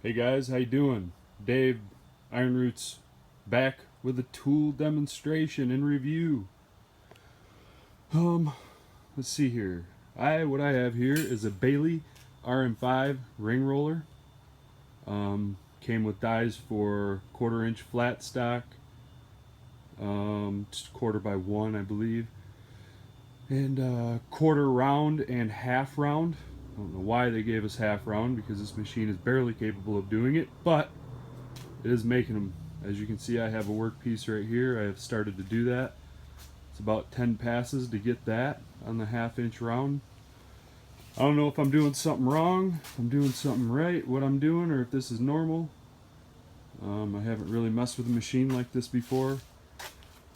Hey guys, how you doing? Dave, Iron Roots, back with a tool demonstration and review. Um, let's see here. What I have here is a Baileigh R-m5 ring roller. Came with dies for 1/4 inch flat stock, just 1/4 by 1, I believe, and 1/4 round and half round. I don't know why they gave us half round because this machine is barely capable of doing it, but it is making them. As you can see, I have a workpiece right here. I have started to do that. It's about 10 passes to get that on the 1/2 inch round. I don't know if I'm doing something wrong, if I'm doing something right, what I'm doing, or if this is normal. I haven't really messed with a machine like this before.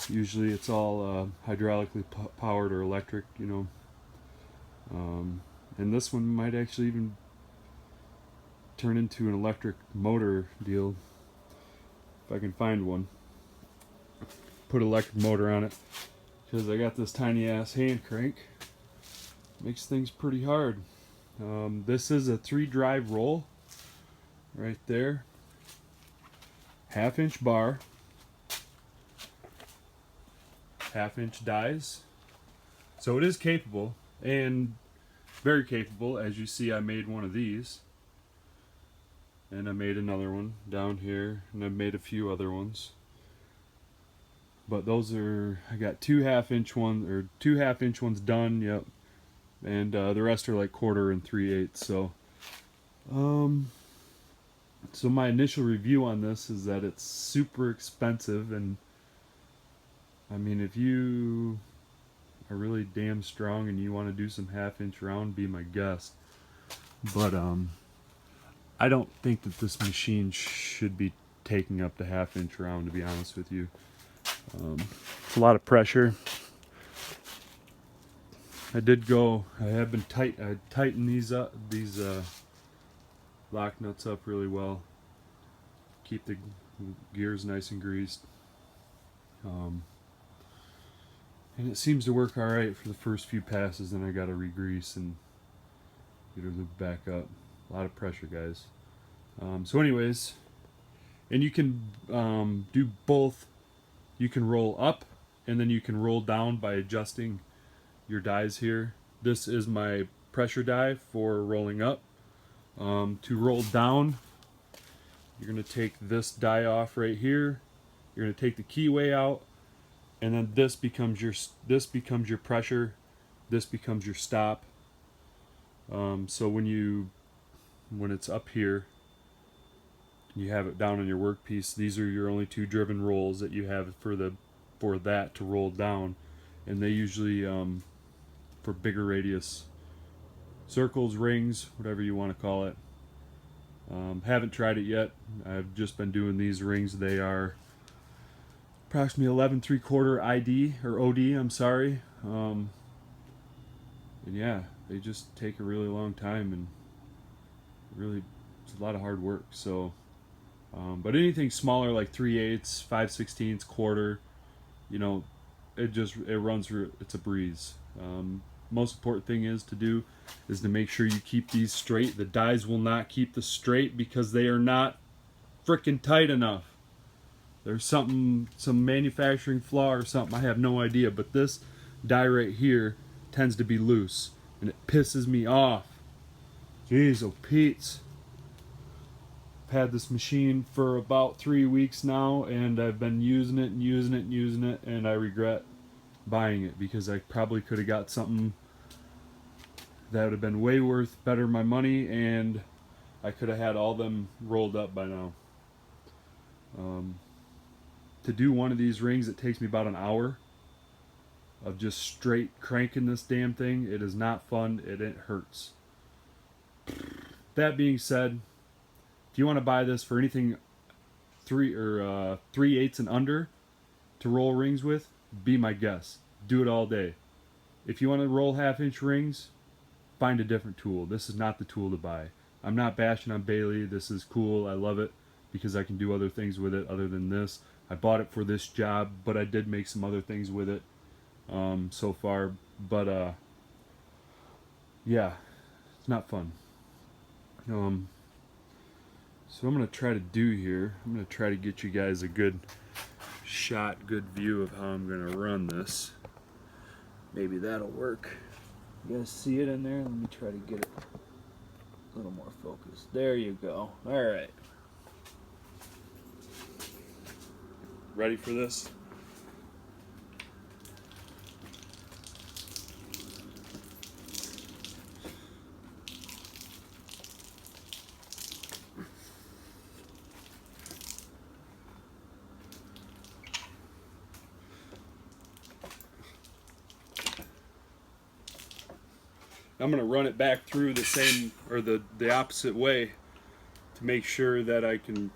Usually it's all hydraulically powered or electric, you know. And this one might actually even turn into an electric motor deal if I can find one. Put an electric motor on it because I got this tiny ass hand crank. Makes things pretty hard. This is a 3-drive roll right there. 1/2 inch bar, 1/2 inch dies. So it is capable, and very capable. As you see, I made one of these, and I made another one down here, and I made a few other ones. But those are, I got 2 1/2 inch ones, or 2 1/2 inch ones done. Yep. And the rest are like 1/4 and 3/8. So my initial review on this is that it's super expensive, and I mean, if you are really damn strong and you want to do some 1/2 inch round, be my guest. But I don't think that this machine should be taking up the 1/2 inch round, to be honest with you. It's a lot of pressure. I have been I tightened these lock nuts up really well. Keep the gears nice and greased. And it seems to work alright for the first few passes, then I gotta re-grease and get her looped back up. A lot of pressure, guys. So anyways, and you can do both. You can roll up and then you can roll down by adjusting your dies here. This is my pressure die for rolling up. To roll down, you're going to take this die off right here. You're going to take the keyway out, and then this becomes your pressure. This becomes your stop. So when it's up here, you have it down on your workpiece. These are your only 2 driven rolls that you have for that to roll down, and they usually for bigger radius circles, rings, whatever you want to call it. Haven't tried it yet. I've just been doing these rings. They are approximately 11 3/4 ID or OD. I'm sorry. And yeah, they just take a really long time, and really it's a lot of hard work. So, but anything smaller like 3/8, 5/16, 1/4, you know, it runs through. It's a breeze. Most important thing is to make sure you keep these straight. The dies will not keep the straight because they are not freaking tight enough. There's some manufacturing flaw or something. I have no idea, but this die right here tends to be loose, and it pisses me off. Jeez, oh Pete's. I've had this machine for about 3 weeks now, and I've been using it, and I regret buying it because I probably could have got something that would have been way worth better my money, and I could have had all them rolled up by now. To do one of these rings, it takes me about an hour of just straight cranking this damn thing. It is not fun. It hurts. That being said, if you want to buy this for anything 3/8 and under to roll rings with, be my guest. Do it all day. If you want to roll 1/2 inch rings, find a different tool. This is not the tool to buy. I'm not bashing on Baileigh. This is cool. I love it because I can do other things with it other than this. I bought it for this job, but I did make some other things with it so far. But yeah, it's not fun. So I'm going to try to do here, I'm going to try to get you guys a good shot, good view of how I'm going to run this. Maybe that'll work. You guys see it in there? Let me try to get it a little more focused. There you go. Alright. Ready for this? I'm going to run it back through the same, or the opposite way, to make sure that I can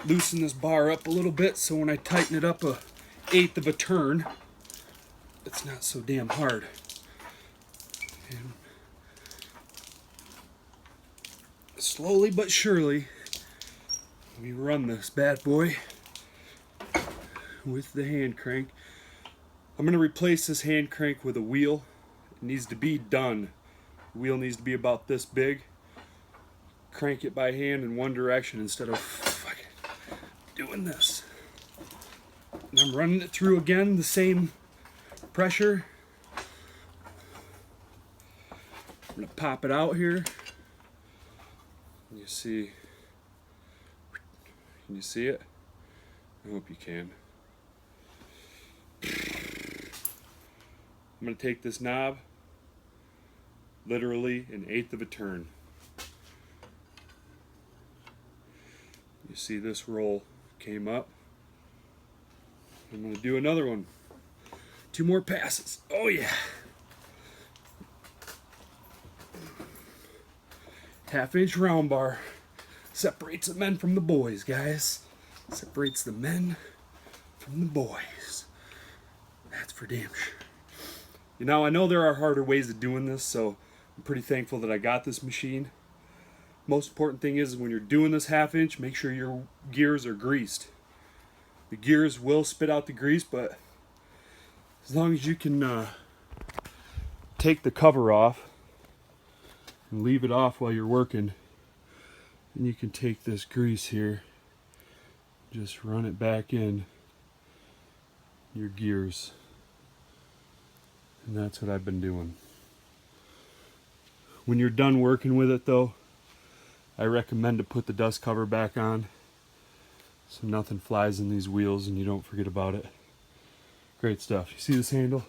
loosen this bar up a little bit, so when I tighten it up 1/8 of a turn, it's not so damn hard. And slowly but surely, we run this bad boy with the hand crank. I'm going to replace this hand crank with a wheel. It needs to be done. The wheel needs to be about this big. Crank it by hand in one direction instead of fucking doing this. And I'm running it through again, the same pressure. I'm going to pop it out here. You see, can you see it? I hope you can. I'm going to take this knob, literally 1/8 of a turn. You see this roll came up. I'm going to do another one. 2 more passes. Oh yeah. 1/2-inch round bar. Separates the men from the boys, guys. Separates the men from the boys. That's for damn sure. You know, I know there are harder ways of doing this, so I'm pretty thankful that I got this machine. Most important thing is when you're doing this 1/2-inch, make sure your gears are greased. The gears will spit out the grease, but as long as you can take the cover off and leave it off while you're working, and you can take this grease here, just run it back in your gears. And that's what I've been doing. When you're done working with it though, I recommend to put the dust cover back on so nothing flies in these wheels and you don't forget about it. Great stuff. You see this handle?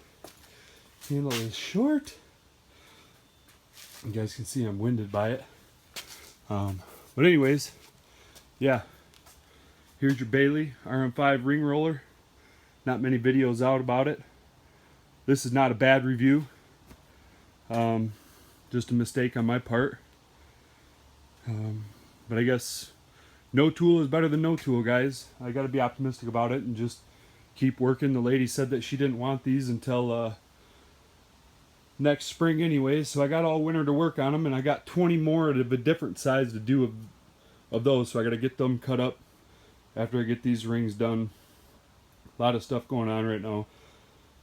Handle is short. You guys can see I'm winded by it. But anyways, yeah. Here's your Baileigh R-m5 ring roller. Not many videos out about it. This is not a bad review. Just a mistake on my part. But I guess no tool is better than no tool, guys. I gotta be optimistic about it and just keep working. The lady said that she didn't want these until next spring anyway, so I got all winter to work on them, and I got 20 more of a different size to do of those, so I gotta get them cut up after I get these rings done. A lot of stuff going on right now,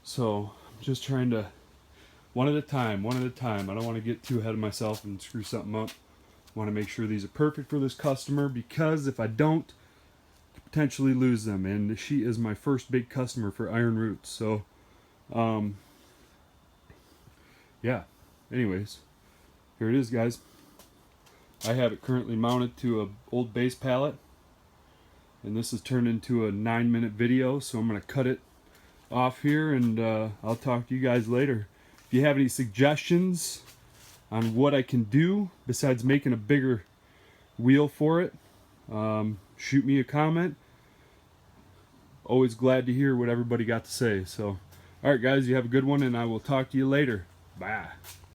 so I'm just trying to one at a time. I don't want to get too ahead of myself and screw something up. I want to make sure these are perfect for this customer, because if I don't, I could potentially lose them, and she is my first big customer for Iron Roots. So yeah, anyways, here it is, guys. I have it currently mounted to an old bass pallet, and this is turned into a 9-minute video, so I'm going to cut it off here, and I'll talk to you guys later. If you have any suggestions on what I can do besides making a bigger wheel for it, shoot me a comment. Always glad to hear what everybody got to say. So, alright guys, you have a good one, and I will talk to you later. Bye.